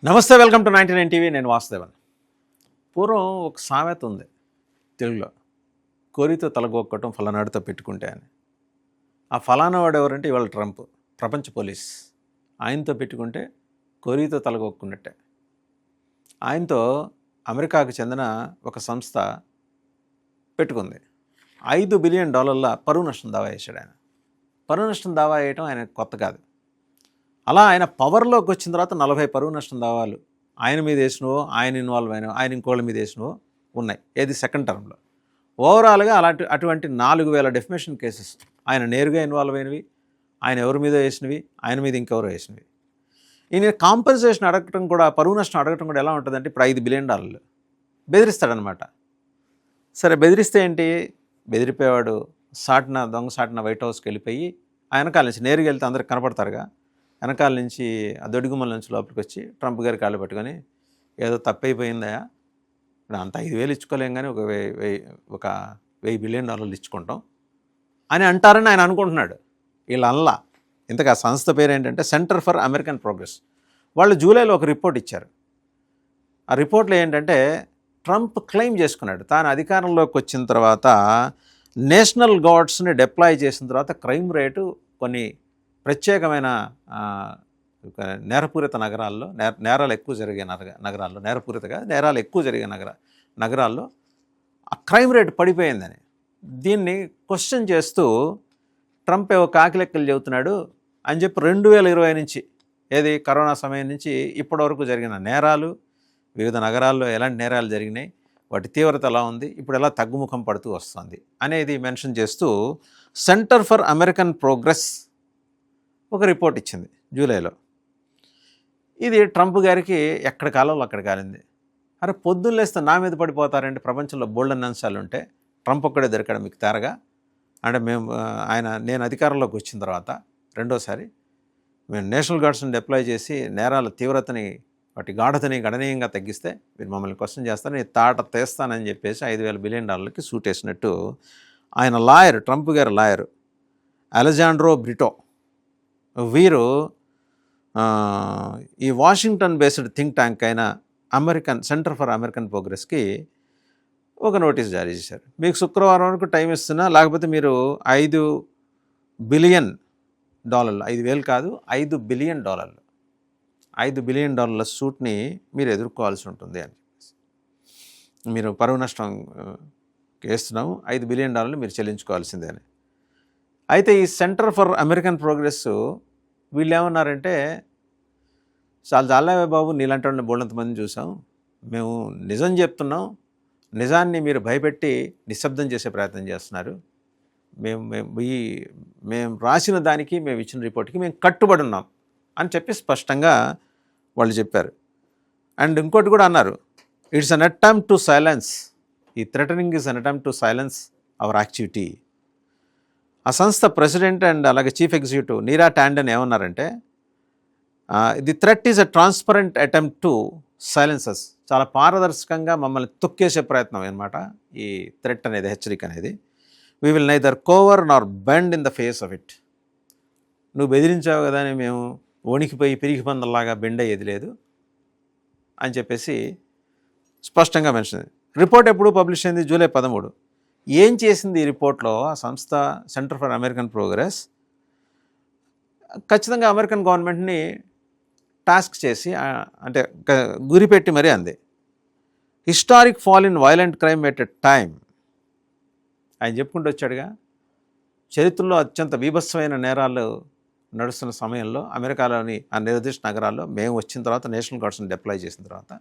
నమస్తే, welcome to 99 TV. నేను వాసుదేవన్. పూర్వం ఒక సామెత ఉంది తెలుగులో, కోరితో తలగొక్కటం ఫలానాడితో పెట్టుకుంటే అని. ఆ ఫలానా వాడు ఎవరంటే ఇవాళ ట్రంప్, ప్రపంచ పోలీస్. ఆయనతో పెట్టుకుంటే కోరితో తలగొక్కున్నట్టే. ఆయనతో అమెరికాకు చెందిన ఒక సంస్థ పెట్టుకుంది. $5 బిలియన్ పరువు నష్టం దావా వేశాడు ఆయన. పరువు నష్టం దావా వేయటం ఆయన కొత్త కాదు. అలా ఆయన పవర్లోకి వచ్చిన తర్వాత 40 పరువు నష్టం దావాలు ఆయన మీద వేసినవో, ఆయన ఇన్వాల్వ్ అయినవో, ఆయన ఇంకోళ్ళ మీద వేసినవో ఉన్నాయి. ఏది సెకండ్ టర్మ్లో. ఓవరాల్గా అటువంటి 4000 డెఫమేషన్ కేసెస్ ఆయన నేరుగా ఇన్వాల్వ్ అయినవి, ఆయన ఎవరి మీద వేసినవి, ఆయన మీద ఇంకెవరో వేసినవి. ఈయన కాంపెన్సేషన్ అడగటం కూడా, పరువు నష్టం అడగటం కూడా ఎలా ఉంటుందంటే, ఇప్పుడు $5 బిలియన్ బెదిరిస్తాడనమాట. సరే, బెదిరిస్తే ఏంటి, బెదిరిపోయేవాడు దొంగ సాటిన వైట్ హౌస్కి వెళ్ళిపోయి ఆ వెనకాల నుంచి నేరుగా వెళ్తే అందరికి కనపడతారుగా, వెనకాల నుంచి ఆ దొడిగుమ్మల నుంచి లోపలికి వచ్చి ట్రంప్ గారి కాళ్ళు పట్టుకొని, ఏదో తప్పైపోయిందా, ఇప్పుడు అంత 5,000 ఇచ్చుకోలేం కానీ ఒక $1,000 బిలియన్ ఇచ్చుకుంటాం అని అంటారని ఆయన అనుకుంటున్నాడు. వీళ్ళల్లా ఇంతకు ఆ సంస్థ పేరు ఏంటంటే సెంటర్ ఫర్ అమెరికన్ ప్రోగ్రెస్. వాళ్ళు జూలైలో ఒక రిపోర్ట్ ఇచ్చారు. ఆ రిపోర్ట్లో ఏంటంటే, ట్రంప్ క్లెయిమ్ చేసుకున్నాడు తాను అధికారంలోకి వచ్చిన తర్వాత నేషనల్ గార్డ్స్ని డిప్లాయ్ చేసిన తర్వాత క్రైమ్ రేటు కొన్ని ప్రత్యేకమైన నేరపూరిత నగరాల్లో, నేరాలు ఎక్కువ జరిగే నగరాల్లో, నేరాలు ఎక్కువ జరిగే నగరాల్లో ఆ క్రైమ్ రేటు పడిపోయిందని. దీన్ని క్వశ్చన్ చేస్తూ ట్రంప్ ఏవో కాకిలెక్కలు చెబుతున్నాడు అని చెప్పి 2020 నుంచి, ఏది కరోనా సమయం నుంచి ఇప్పటివరకు జరిగిన నేరాలు, వివిధ నగరాల్లో ఎలాంటి నేరాలు జరిగినాయి, వాటి తీవ్రత ఎలా ఉంది, ఇప్పుడు ఎలా తగ్గుముఖం పడుతూ వస్తుంది అనేది మెన్షన్ చేస్తూ సెంటర్ ఫర్ అమెరికన్ ప్రోగ్రెస్ ఒక రిపోర్ట్ ఇచ్చింది జూలైలో. ఇది ట్రంప్ గారికి ఎక్కడ కాలంలో అక్కడ కాలింది. అరే, పొద్దున్న లేస్తే నా మీద పడిపోతారంటే, ప్రపంచంలో బోల్డన్ అంశాలు ఉంటే ట్రంప్ ఒక్కడే దొరికాడు మీకు తేరగా. అంటే నేను అధికారంలోకి వచ్చిన తర్వాత రెండోసారి మేము నేషనల్ గార్డ్స్ని డిప్లాయ్ చేసి నేరాల తీవ్రతని, వాటి గాఢతని గణనీయంగా తగ్గిస్తే మీరు మమ్మల్ని క్వశ్చన్ చేస్తారు, నేను తాట తీస్తానని చెప్పేసి $5,000 బిలియన్ సూట్ వేసినట్టు ఆయన లాయర్, ట్రంప్ గారి లాయర్ అలెజాండ్రో బ్రిటో, వీరు ఈ వాషింగ్టన్ బేస్డ్ థింక్ ట్యాంక్ అయిన సెంటర్ ఫర్ అమెరికన్ ప్రోగ్రెస్కి ఒక నోటీస్ జారీ చేశారు. మీకు శుక్రవారం వరకు టైం ఇస్తున్నా, లేకపోతే మీరు $5 బిలియన్, 5,000 కాదు $5 బిలియన్, $5 బిలియన్ సూట్ని మీరు ఎదుర్కోవాల్సి ఉంటుంది అని చెప్పేసి, మీరు పరువు నష్టం వేస్తున్నాము, $5 బిలియన్ మీరు చెల్లించుకోవాల్సిందే అని. అయితే ఈ సెంటర్ ఫర్ అమెరికన్ ప్రోగ్రెస్ వీళ్ళు ఏమన్నారంటే, చాలా బాబు, నీలాంటి వాళ్ళని బోళ్ళంతమంది చూసాం, మేము నిజం చెప్తున్నాం, నిజాన్ని మీరు భయపెట్టి నిశ్శబ్దం చేసే ప్రయత్నం చేస్తున్నారు, మేము రాసిన దానికి, మేము ఇచ్చిన రిపోర్ట్కి మేము కట్టుబడి ఉన్నాం అని చెప్పి స్పష్టంగా వాళ్ళు చెప్పారు. అండ్ ఇంకోటి కూడా అన్నారు, it's an attempt to silence, ఈ threatening is an attempt to silence our activity. ఆ సంస్థ ప్రెసిడెంట్ అండ్ అలాగే చీఫ్ ఎగ్జిక్యూటివ్ నీరా టాండన్ ఏమన్నారంటే, the threat is a transparent attempt to silences, చాలా పారదర్శకంగా మమ్మల్ని తొక్కేసే ప్రయత్నం అనమాట ఈ థ్రెట్ అనేది, హెచ్చరిక అనేది. We will neither cover Nar bend in the face of it. నువ్వు బెదిరించావు కదా అని మేము వణికిపోయి పిరికి పందల్లాగా బెండ్ అయ్యేది లేదు అని చెప్పేసి స్పష్టంగా మెన్షన్. రిపోర్ట్ ఎప్పుడు పబ్లిష్ అయింది? జూలై 13. ఏం చేసింది ఈ రిపోర్ట్లో ఆ సంస్థ సెంటర్ ఫర్ అమెరికన్ ప్రోగ్రెస్? ఖచ్చితంగా అమెరికన్ గవర్నమెంట్ని టాస్క్ చేసి, అంటే గురిపెట్టి మరీ అంది, historic fall in violent crime at a time. ఆయన చెప్పుకుంటూ వచ్చాడుగా, చరిత్రలో అత్యంత బీభత్సమైన నేరాలు నడుస్తున్న సమయంలో అమెరికాలోని ఆ నిర్దిష్ట నగరాల్లో మేము వచ్చిన తర్వాత, నేషనల్ గార్డ్స్ని డిప్లాయ్ చేసిన తర్వాత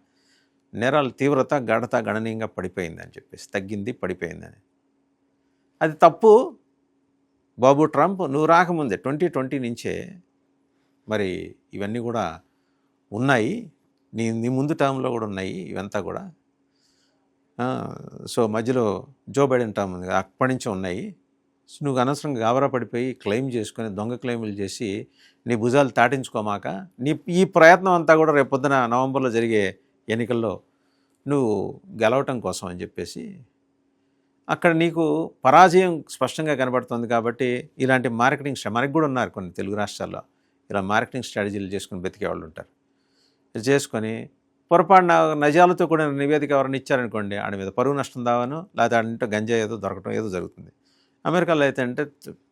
నేరాల తీవ్రత గాఢత గణనీయంగా పడిపోయిందని చెప్పేసి, పడిపోయిందని. అది తప్పు బాబు ట్రంప్, నువ్వు రాకముందే 2020 నుంచే మరి ఇవన్నీ కూడా ఉన్నాయి, నీ ముందు టర్మ్లో కూడా ఉన్నాయి ఇవంతా కూడా. సో మధ్యలో జో బైడెన్ టర్మ్ ఉంది, అప్పటి నుంచే ఉన్నాయి. నువ్వు అనవసరంగా గాబరా పడిపోయి క్లెయిమ్ చేసుకొని, దొంగ క్లెయిములు చేసి నీ భుజాలు తాటించుకోమాక, ఈ ప్రయత్నం అంతా కూడా రేపొద్దున నవంబర్లో జరిగే ఎన్నికల్లో నువ్వు గెలవటం కోసం అని చెప్పేసి, అక్కడ నీకు పరాజయం స్పష్టంగా కనబడుతుంది. కాబట్టి ఇలాంటి మార్కెటింగ్ మనకు కూడా ఉన్నారు కొన్ని తెలుగు రాష్ట్రాల్లో, ఇలా మార్కెటింగ్ స్ట్రాటజీలు చేసుకుని బతికే వాళ్ళు ఉంటారు. చేసుకొని పొరపాటున నజాలతో కూడిన నివేదిక ఎవరైనా ఇచ్చారనుకోండి, ఆడి మీద పరువు నష్టం దావాను, లేకపోతే ఆడింటో గంజా ఏదో దొరకటం ఏదో జరుగుతుంది. అమెరికాలో అయితే అంటే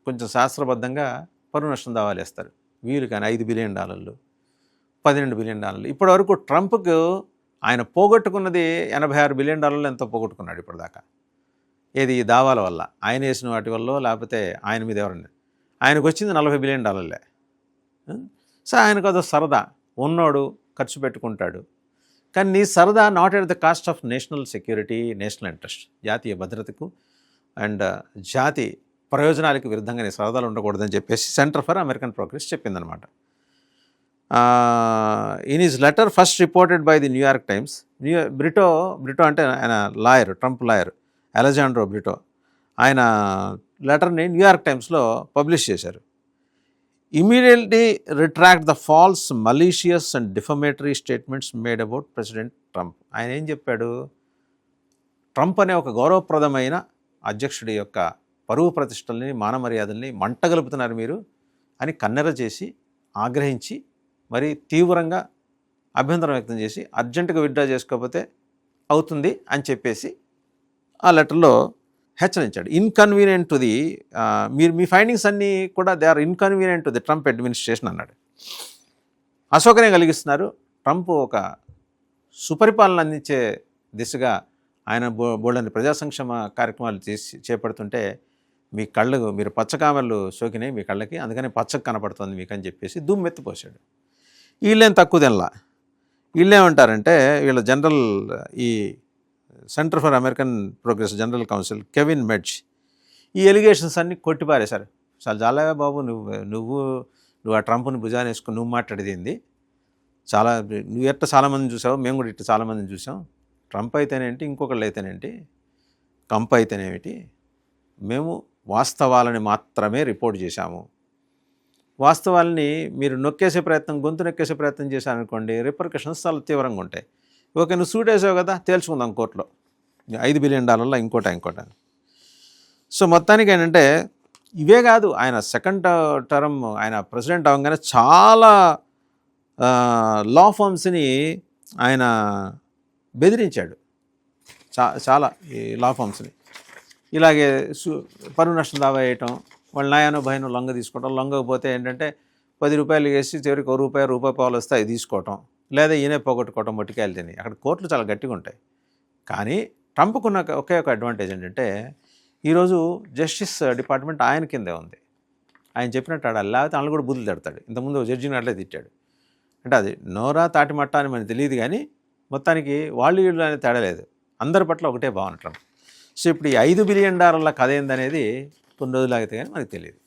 కొంచెం శాస్త్రబద్ధంగా పరువు నష్టం దావాలు వేస్తారు. వీలు కానీ $5 బిలియన్, $12 బిలియన్. ఇప్పటివరకు ట్రంప్కు ఆయన పోగొట్టుకున్నది $86 బిలియన్ ఎంతో పోగొట్టుకున్నాడు ఇప్పటిదాకా. ఏది ఈ దావాల వల్ల, ఆయన వేసిన వాటి వల్ల, లేకపోతే ఆయన మీద ఎవరన్నా. ఆయనకు వచ్చింది $40 బిలియన్. సో ఆయనకు అదో సరదా, ఉన్నోడు ఖర్చు పెట్టుకుంటాడు. కానీ నీ సరదా not at the cost of national security, national interest, జాతీయ భద్రతకు అండ్ జాతి ప్రయోజనాలకు విరుద్ధంగా నీ సరదాలు ఉండకూడదని చెప్పేసి సెంటర్ ఫర్ అమెరికన్ ప్రోగ్రెస్ చెప్పిందనమాట. In his letter first reported by the New York Times. Brito అంటే ఆయన lawyer, Trump lawyer Alejandro Brito, ఆయన లెటర్ని న్యూయార్క్ టైమ్స్లో పబ్లిష్ చేశారు. Immediately retract the false, malicious and defamatory statements made about President Trump. ఆయన ఏం చెప్పాడు? ట్రంప్ అనే ఒక గౌరవప్రదమైన అధ్యక్షుడి యొక్క పరువు ప్రతిష్టల్ని, మానమర్యాదల్ని మంటగలుపుతున్నారు మీరు అని కన్నెర చేసి, ఆగ్రహించి, మరి తీవ్రంగా అభ్యంతరం వ్యక్తం చేసి అర్జెంటుగా విత్డ్రా చేసుకోకపోతే అవుతుంది అని చెప్పేసి ఆ లెటర్లో హెచ్చరించాడు. ఇన్కన్వీనియంట్ టు ది మీరు మీ ఫైండింగ్స్ అన్నీ కూడా they are inconvenient to the Trump administration అన్నాడు. అసౌకర్యం కలిగిస్తున్నారు. ట్రంప్ ఒక సుపరిపాలన అందించే దిశగా ఆయన బోల్డని ప్రజా సంక్షేమ కార్యక్రమాలు చేపడుతుంటే మీ కళ్ళు, మీరు పచ్చకామెర్లు సోకినాయి మీ కళ్ళకి, అందుకని పచ్చకు కనపడుతుంది మీకు అని చెప్పేసి దుమ్మెత్తిపోసాడు. వీళ్ళేం తక్కువ తినలా. వీళ్ళేమంటారంటే వీళ్ళ జనరల్, ఈ Center for American Progress general counsel Kevin Medge ఈ ఎలిగేషన్స్ అన్నీ కొట్టిపారేశారు. చాలా జాలగా బాబు, నువ్వు ఆ ట్రంప్ని భుజాన్ని వేసుకుని నువ్వు మాట్లాడేది ఏంది? నువ్వు ఎట్ట చాలామందిని చూసావు, మేము కూడా ఇట్ట చాలామందిని చూసాం. ట్రంప్ అయితేనేంటి, ఇంకొకళ్ళు అయితేనేంటి, కంప్ అయితేనేమిటి, మేము వాస్తవాలని మాత్రమే రిపోర్ట్ చేశాము. వాస్తవాల్ని మీరు నొక్కేసే ప్రయత్నం, గొంతు నొక్కేసే ప్రయత్నం చేశారనుకోండి, రిపర్కషన్స్ చాలా తీవ్రంగా ఉంటాయి. ఓకే, నువ్వు సూట్ వేసావు కదా, తేల్చుకుందాం కోర్టులో, $5 బిలియన్ ఇంకోట. సో మొత్తానికి ఏంటంటే ఇవే కాదు, ఆయన సెకండ్ టర్మ్ ఆయన ప్రెసిడెంట్ అవ్వగానే చాలా లా ఫర్మ్స్ని ఆయన బెదిరించాడు. చాలా ఈ లా ఫర్మ్స్ని ఇలాగే పరువు నష్టం దావా వేయటం, వాళ్ళ న్యాయానో భయానో లొంగ తీసుకోవటం, లొంగకపోతే ఏంటంటే $10 వేసి చివరికి ₹1 వస్తే అది తీసుకోవటం, లేదా ఈయనే పోగొట్టుకోవటం, మొట్టికాయలు తిని. అక్కడ కోర్టులు చాలా గట్టిగా ఉంటాయి. కానీ ట్రంప్కున్న ఒకే ఒక అడ్వాంటేజ్ ఏంటంటే ఈరోజు జస్టిస్ డిపార్ట్మెంట్ ఆయన కిందే ఉంది. ఆయన చెప్పినట్టు ఆడాలి, లేకపోతే వాళ్ళు కూడా బుద్ధులు తిడతాడు. ఇంతకుముందు జడ్జిని అట్లే తిట్టాడు. అంటే అది నోరా తాటిమట్ట అని మనకు తెలియదు, కానీ మొత్తానికి వాళ్ళు వీళ్ళు అనేది తేడా లేదు, అందరి పట్ల ఒకటే భావన ట్రంప్. సో ఇప్పుడు ఈ $5 బిలియన్ కథ ఏందనేది కొన్ని రోజులు ఆగితే కానీ మనకు తెలియదు.